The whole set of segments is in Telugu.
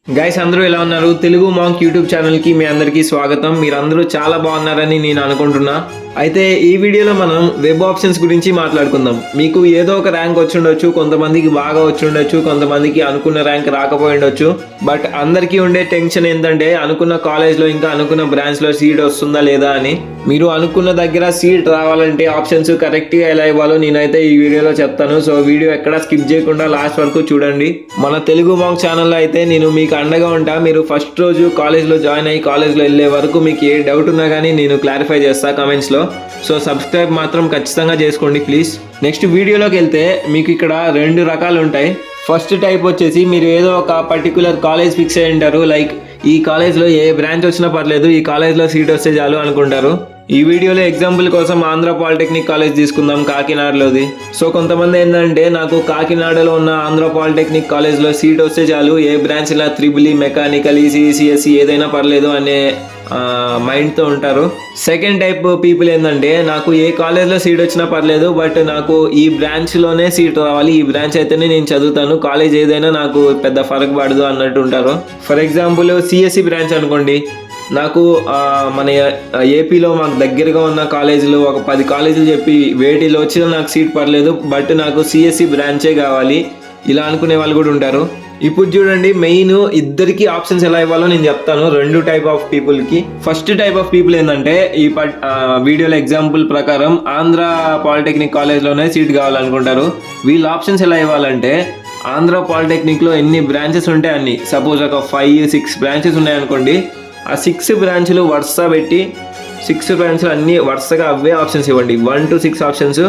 గైస్ అందరూ ఎలా ఉన్నారు? తెలుగు మాంక్ యూట్యూబ్ ఛానల్కి మీ అందరికీ స్వాగతం. మీరందరూ చాలా బాగున్నారని నేను అనుకుంటున్నా. అయితే ఈ వీడియోలో మనం వెబ్ ఆప్షన్స్ గురించి మాట్లాడుకుందాం. మీకు ఏదో ఒక ర్యాంక్ వచ్చి ఉండొచ్చు, కొంతమందికి బాగా వచ్చి ఉండొచ్చు, కొంతమందికి అనుకున్న ర్యాంక్ రాకపోయి ఉండొచ్చు. బట్ అందరికీ ఉండే టెన్షన్ ఏంటంటే అనుకున్న కాలేజ్లో ఇంకా అనుకున్న బ్రాంచ్లో సీట్ వస్తుందా లేదా అని. మీరు అనుకున్న దగ్గర సీట్ రావాలంటే ఆప్షన్స్ కరెక్ట్గా ఎలా ఇవ్వాలో నేనైతే ఈ వీడియోలో చెప్తాను. సో వీడియో ఎక్కడ స్కిప్ చేయకుండా లాస్ట్ వరకు చూడండి. మన తెలుగు మాంక్ ఛానల్లో అయితే నేను మీకు అండగా ఉంటా. మీరు ఫస్ట్ రోజు కాలేజ్లో జాయిన్ అయ్యి కాలేజ్లో వెళ్ళే వరకు మీకు ఏ డౌట్ ఉన్నా కానీ నేను క్లారిఫై చేస్తా కమెంట్స్లో. సో సబ్స్క్రైబ్ మాత్రం ఖచ్చితంగా చేసుకోండి ప్లీజ్. నెక్స్ట్ వీడియోలోకి వెళ్తే మీకు ఇక్కడ 2 రకాలు ఉంటాయి. ఫస్ట్ టైప్ వచ్చేసి మీరు ఏదో ఒక పర్టికులర్ కాలేజ్ ఫిక్స్ అయ్యి ఉంటారు. లైక్ ఈ కాలేజ్లో ఏ బ్రాంచ్ వచ్చినా పర్లేదు, ఈ కాలేజ్లో సీట్ వస్తే చాలు అనుకుంటారు. ఈ వీడియోలో ఎగ్జాంపుల్ కోసం ఆంధ్ర పాలిటెక్నిక్ కాలేజ్ తీసుకుందాం, కాకినాడలోది. సో కొంతమంది ఏంటంటే నాకు కాకినాడలో ఉన్న ఆంధ్ర పాలిటెక్నిక్ కాలేజ్లో సీట్ వస్తే చాలు, ఏ బ్రాంచ్ ఇలా త్రిబుల్ మెకానికల్ ఈసీఈసీఎస్సీ ఏదైనా పర్లేదు అనే మైండ్తో ఉంటారు. సెకండ్ టైప్ పీపుల్ ఏంటంటే నాకు ఏ కాలేజ్లో సీట్ వచ్చినా పర్లేదు, బట్ నాకు ఈ బ్రాంచ్లోనే సీట్ రావాలి, ఈ బ్రాంచ్ అయితేనే నేను చదువుతాను, కాలేజ్ ఏదైనా నాకు పెద్ద ఫరక్ పడదు అన్నట్టు ఉంటారు. ఫర్ ఎగ్జాంపుల్ సిఎస్సి బ్రాంచ్ అనుకోండి. నాకు మన ఏపీలో మాకు దగ్గరగా ఉన్న కాలేజీలు ఒక 10 కాలేజీలు చెప్పి వేటిలో వచ్చినా నాకు సీట్ పర్లేదు, బట్ నాకు సిఎస్సి బ్రాంచే కావాలి, ఇలా అనుకునే వాళ్ళు కూడా ఉంటారు. ఇప్పుడు చూడండి, మెయిన్ ఇద్దరికి ఆప్షన్స్ ఎలా ఇవ్వాలో నేను చెప్తాను 2 టైప్ ఆఫ్ పీపుల్కి. ఫస్ట్ టైప్ ఆఫ్ పీపుల్ ఏంటంటే ఈ వీడియోలో ఎగ్జాంపుల్ ప్రకారం ఆంధ్ర పాలిటెక్నిక్ కాలేజ్లోనే సీట్ కావాలనుకుంటారు. వీళ్ళ ఆప్షన్స్ ఎలా ఇవ్వాలంటే ఆంధ్ర పాలిటెక్నిక్లో ఎన్ని బ్రాంచెస్ ఉంటాయి అన్ని, సపోజ్ ఒక 5-6 బ్రాంచెస్ ఉన్నాయనుకోండి, ఆ 6 బ్రాంచ్లు వరుస పెట్టి 6 బ్రాంచ్లు అన్నీ వరుసగా అవే ఆప్షన్స్ ఇవ్వండి. 1 to 6 ఆప్షన్స్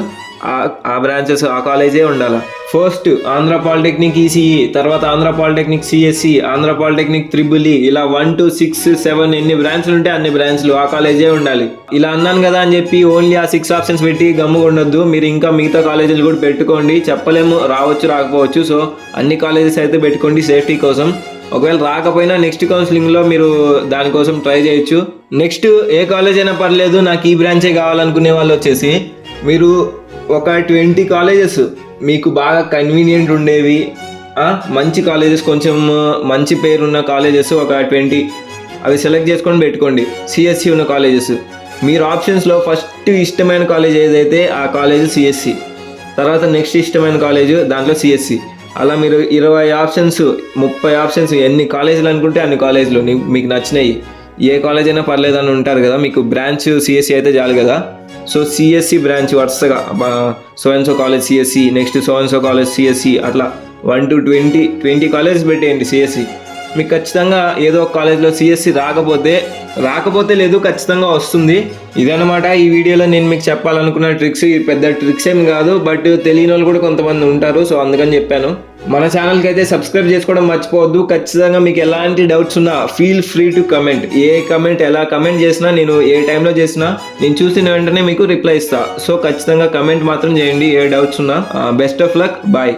ఆ బ్రాంచెస్ ఆ కాలేజే ఉండాలి. ఫస్ట్ ఆంధ్ర పాలిటెక్నిక్ ఈసీఈ, తర్వాత Andhra polytechnic CSC, Andhra polytechnic triple E, ఇలా 1 to 6, 7 ఎన్ని బ్రాంచ్లు ఉంటే అన్ని బ్రాంచ్లు ఆ కాలేజే ఉండాలి. ఇలా అన్నాను కదా అని చెప్పి ఓన్లీ ఆ 6 ఆప్షన్స్ పెట్టి గమ్ముగా ఉండొద్దు. మీరు ఇంకా మిగతా కాలేజీలు కూడా పెట్టుకోండి, చెప్పలేము రావచ్చు రాకపోవచ్చు. సో అన్ని కాలేజెస్ అయితే పెట్టుకోండి సేఫ్టీ కోసం. ఒకవేళ రాకపోయినా నెక్స్ట్ కౌన్సిలింగ్లో మీరు దానికోసం ట్రై చేయొచ్చు. నెక్స్ట్ ఏ కాలేజ్ అయినా పర్లేదు, నాకు ఈ బ్రాంచే కావాలనుకునే వాళ్ళు వచ్చేసి మీరు ఒక 20 కాలేజెస్ మీకు బాగా కన్వీనియంట్ ఉండేవి, మంచి కాలేజెస్, కొంచెం మంచి పేరున్న కాలేజెస్ ఒక 20 అవి సెలెక్ట్ చేసుకొని పెట్టుకోండి. సిఎస్సి ఉన్న కాలేజెస్ మీరు ఆప్షన్స్లో ఫస్ట్ ఇష్టమైన కాలేజ్ ఏదైతే ఆ కాలేజ్ సిఎస్సి, తర్వాత నెక్స్ట్ ఇష్టమైన కాలేజ్ దాంట్లో సిఎస్సి, అలా మీరు 20 ఆప్షన్స్ 30 ఆప్షన్స్ ఎన్ని కాలేజీలు అనుకుంటే అన్ని కాలేజీలు మీకు నచ్చినాయి, ఏ కాలేజ్ అయినా పర్లేదు అని ఉంటారు కదా. మీకు బ్రాంచ్ సిఎస్సి అయితే చాలు కదా. సో సిఎస్సి బ్రాంచ్ వరుసగా so and so college CSC, next so and so college CSC, అట్లా 1 to 20 కాలేజెస్ పెట్టేయండి సిఎస్సి. మీకు ఖచ్చితంగా ఏదో ఒక కాలేజ్లో సిఎస్సి రాకపోతే లేదు, ఖచ్చితంగా వస్తుంది. ఇదనమాట ఈ వీడియోలో నేను మీకు చెప్పాలనుకున్న ట్రిక్స్. ఈ పెద్ద ట్రిక్స్ ఏమి కాదు, బట్ తెలియని వాళ్ళు కూడా కొంతమంది ఉంటారు, సో అందుకని చెప్పాను. మన ఛానల్కి అయితే సబ్స్క్రైబ్ చేసుకోవడం మర్చిపోవద్దు. ఖచ్చితంగా మీకు ఎలాంటి డౌట్స్ ఉన్నా feel free to comment. A comment ఎలా కమెంట్ చేసినా, నేను ఏ టైంలో చేసినా నేను చూసిన వెంటనే మీకు రిప్లై ఇస్తా. సో ఖచ్చితంగా కమెంట్ మాత్రం చేయండి ఏ డౌట్స్ ఉన్నా. Best of luck, bye.